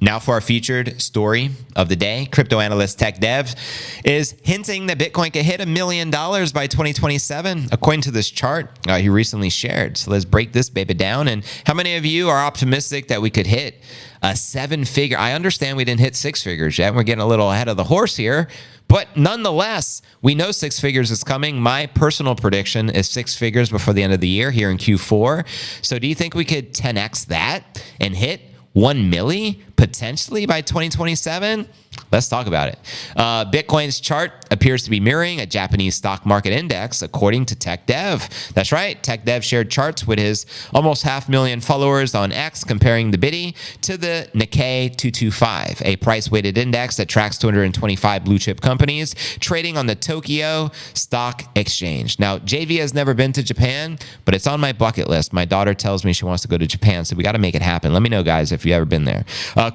Now for our featured story of the day, crypto analyst TechDev is hinting that Bitcoin could hit $1 million by 2027, according to this chart he recently shared. So let's break this baby down. And how many of you are optimistic that we could hit a 7-figure? I understand we didn't hit 6 figures yet. We're getting a little ahead of the horse here. But nonetheless, we know 6 figures is coming. My personal prediction is 6 figures before the end of the year here in Q4. So do you think we could 10x that and hit 1 milli potentially by 2027? Let's talk about it. Bitcoin's chart appears to be mirroring a Japanese stock market index, according to TechDev. That's right. TechDev shared charts with his almost 500,000 followers on X, comparing the BITI to the Nikkei 225, a price-weighted index that tracks 225 blue-chip companies trading on the Tokyo Stock Exchange. Now, JV has never been to Japan, but it's on my bucket list. My daughter tells me she wants to go to Japan, so we got to make it happen. Let me know, guys, if you've ever been there.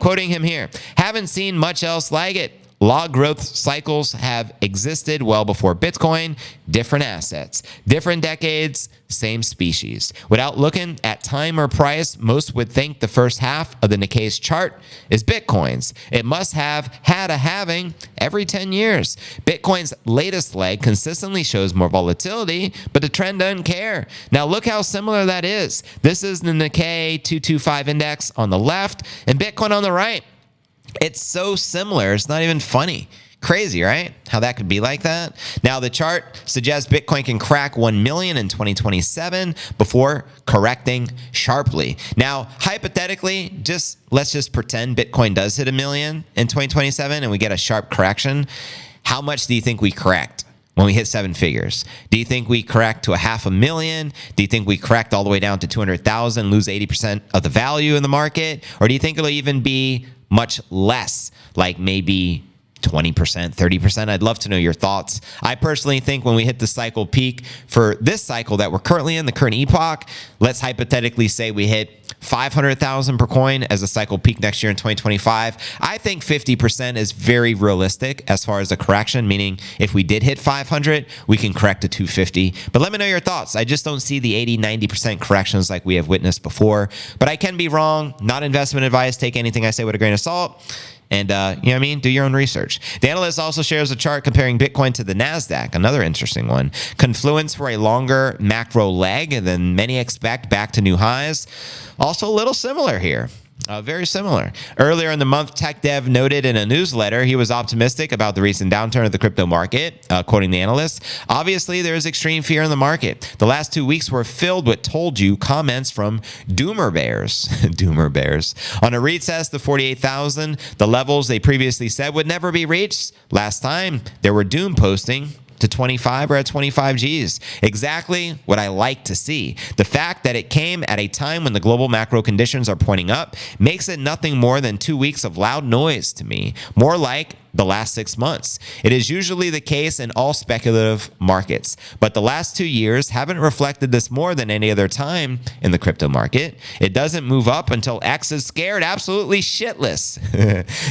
Quoting him here, haven't seen much else like it. Log growth cycles have existed well before Bitcoin. Different assets, different decades, same species. Without looking at time or price, most would think the first half of the Nikkei's chart is Bitcoin's. It must have had a halving every 10 years. Bitcoin's latest leg consistently shows more volatility, but the trend doesn't care. Now look how similar that is. This is the Nikkei 225 index on the left and Bitcoin on the right. It's so similar, it's not even funny. Crazy, right? How that could be like that. Now, the chart suggests Bitcoin can crack 1 million in 2027 before correcting sharply. Now, hypothetically, let's just pretend Bitcoin does hit 1 million in 2027 and we get a sharp correction. How much do you think we correct when we hit 7 figures? Do you think we correct to 500,000? Do you think we correct all the way down to 200,000, lose 80% of the value in the market? Or do you think it'll even be much less, like maybe 20%, 30%? I'd love to know your thoughts. I personally think when we hit the cycle peak for this cycle that we're currently in, the current epoch, let's hypothetically say we hit 500,000 per coin as a cycle peak next year in 2025. I think 50% is very realistic as far as a correction, meaning if we did hit 500, we can correct to 250. But let me know your thoughts. I just don't see the 80, 90% corrections like we have witnessed before. But I can be wrong. Not investment advice. Take anything I say with a grain of salt. And, you know what I mean? Do your own research. The analyst also shares a chart comparing Bitcoin to the NASDAQ, another interesting one. Confluence for a longer macro leg than many expect, back to new highs. Also a little similar here. Very similar. Earlier in the month, TechDev noted in a newsletter he was optimistic about the recent downturn of the crypto market, quoting the analyst. Obviously, there is extreme fear in the market. The last 2 weeks were filled with told you comments from doomer bears. Doomer bears. On a retest of 48,000, the levels they previously said would never be reached. Last time, there were doom posting to 25 or at 25 Gs. Exactly what I like to see. The fact that it came at a time when the global macro conditions are pointing up makes it nothing more than 2 weeks of loud noise to me. More like the last 6 months. It is usually the case in all speculative markets, but the last 2 years haven't reflected this more than any other time in the crypto market. It doesn't move up until X is scared absolutely shitless.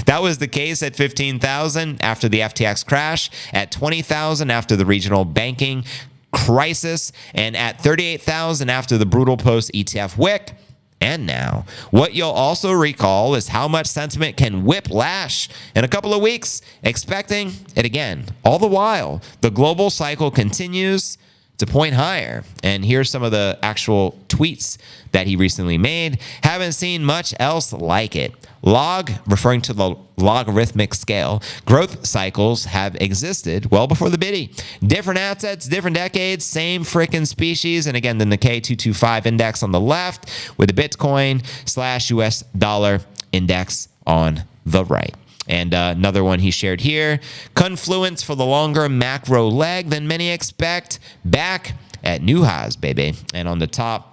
That was the case at 15,000 after the FTX crash, at 20,000 after the regional banking crisis, and at 38,000 after the brutal post-ETF wick. And now, what you'll also recall is how much sentiment can whiplash in a couple of weeks, expecting it again. All the while, the global cycle continues to point higher. And here's some of the actual tweets that he recently made. Haven't seen much else like it. Log, referring to the logarithmic scale, growth cycles have existed well before the BITI. Different assets, different decades, same frickin' species. And again, the Nikkei 225 index on the left with the Bitcoin/US dollar index on the right. And another one he shared here, confluence for the longer macro leg than many expect, back at new highs, baby. And on the top,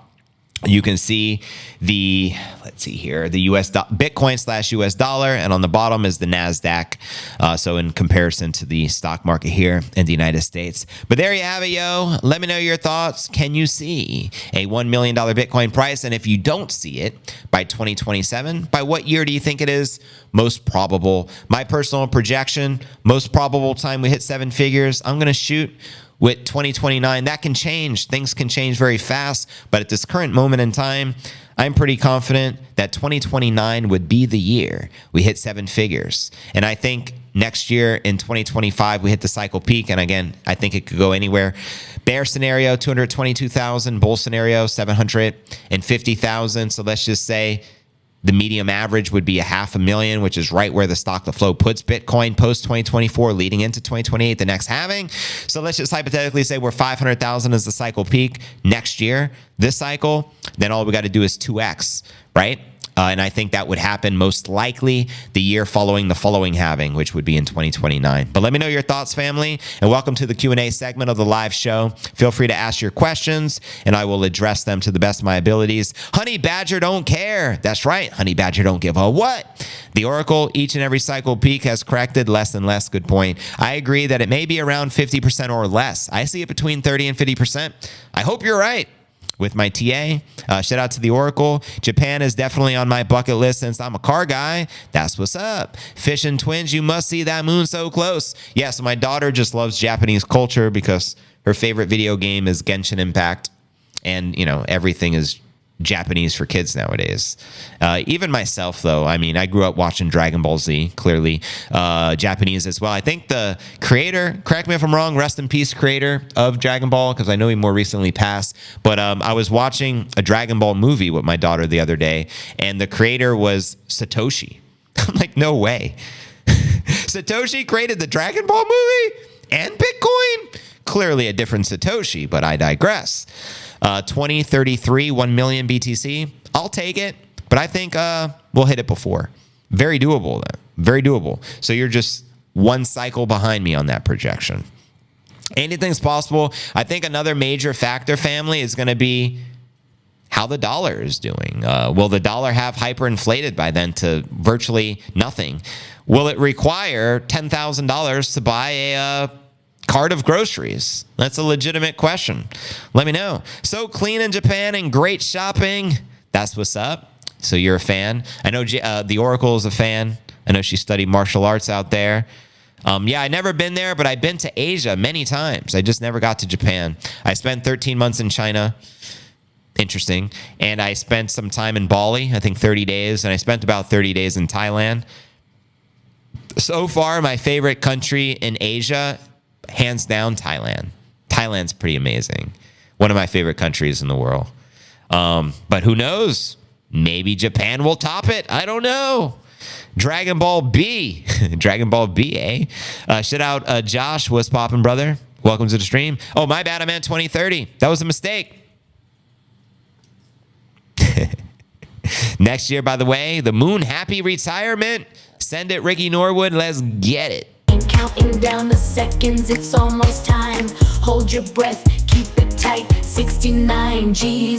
you can see the, let's see here, the Bitcoin/US dollar, and on the bottom is the NASDAQ. So in comparison to the stock market here in the United States. But there you have it, yo. Let me know your thoughts. Can you see a $1 million Bitcoin price? And if you don't see it by 2027, by what year do you think it is most probable? My personal projection, most probable time we hit 7 figures, I'm going to shoot with 2029. That can change. Things can change very fast. But at this current moment in time, I'm pretty confident that 2029 would be the year we hit 7 figures. And I think next year in 2025, we hit the cycle peak. And again, I think it could go anywhere. Bear scenario, 222,000. Bull scenario, 750,000. So let's just say the medium average would be 500,000, which is right where the stock to flow puts Bitcoin post 2024 leading into 2028, the next halving. So let's just hypothetically say we're 500,000 as the cycle peak next year, this cycle, then all we got to do is 2x, right? And I think that would happen most likely the year following the following halving, which would be in 2029. But let me know your thoughts, family, and welcome to the Q&A segment of the live show. Feel free to ask your questions, and I will address them to the best of my abilities. Honey Badger don't care. That's right. Honey Badger don't give a what. The Oracle, each and every cycle peak has corrected less and less. Good point. I agree that it may be around 50% or less. I see it between 30 and 50%. I hope you're right. With my TA. Shout out to the Oracle. Japan is definitely on my bucket list since I'm a car guy. That's what's up. Fish and Twins, you must see that moon so close. Yeah, so my daughter just loves Japanese culture because her favorite video game is Genshin Impact. And, you know, everything is Japanese for kids nowadays. Even myself, though, I mean, I grew up watching Dragon Ball Z, clearly Japanese as well. I think the creator, correct me if I'm wrong, rest in peace, creator of Dragon Ball, because I know he more recently passed. But I was watching a Dragon Ball movie with my daughter the other day, and the creator was Satoshi. I'm like, no way. Satoshi created the Dragon Ball movie and Bitcoin? Clearly a different Satoshi, but I digress. 2033, 1 million BTC. I'll take it, but I think we'll hit it before. Very doable, then. Very doable. So you're just one cycle behind me on that projection. Anything's possible. I think another major factor, family, is going to be how the dollar is doing. Will the dollar have hyperinflated by then to virtually nothing? Will it require $10,000 to buy a cart of groceries? That's a legitimate question. Let me know. So clean in Japan and great shopping. That's what's up. So you're a fan. I know the Oracle is a fan. I know she studied martial arts out there. Yeah, I've never been there, but I've been to Asia many times. I just never got to Japan. I spent 13 months in China. Interesting. And I spent some time in Bali, I think 30 days. And I spent about 30 days in Thailand. So far, my favorite country in Asia, hands down, Thailand. Thailand's pretty amazing. One of my favorite countries in the world. But who knows? Maybe Japan will top it. I don't know. Dragon Ball B. Dragon Ball B, eh? Shout out Josh. What's poppin', brother? Welcome to the stream. Oh, my bad. I meant 2030. That was a mistake. Next year, by the way, the moon happy retirement. Send it, Ricky Norwood. Let's get it. Counting down the seconds, it's almost time. Hold your breath, keep it tight. 69 G's.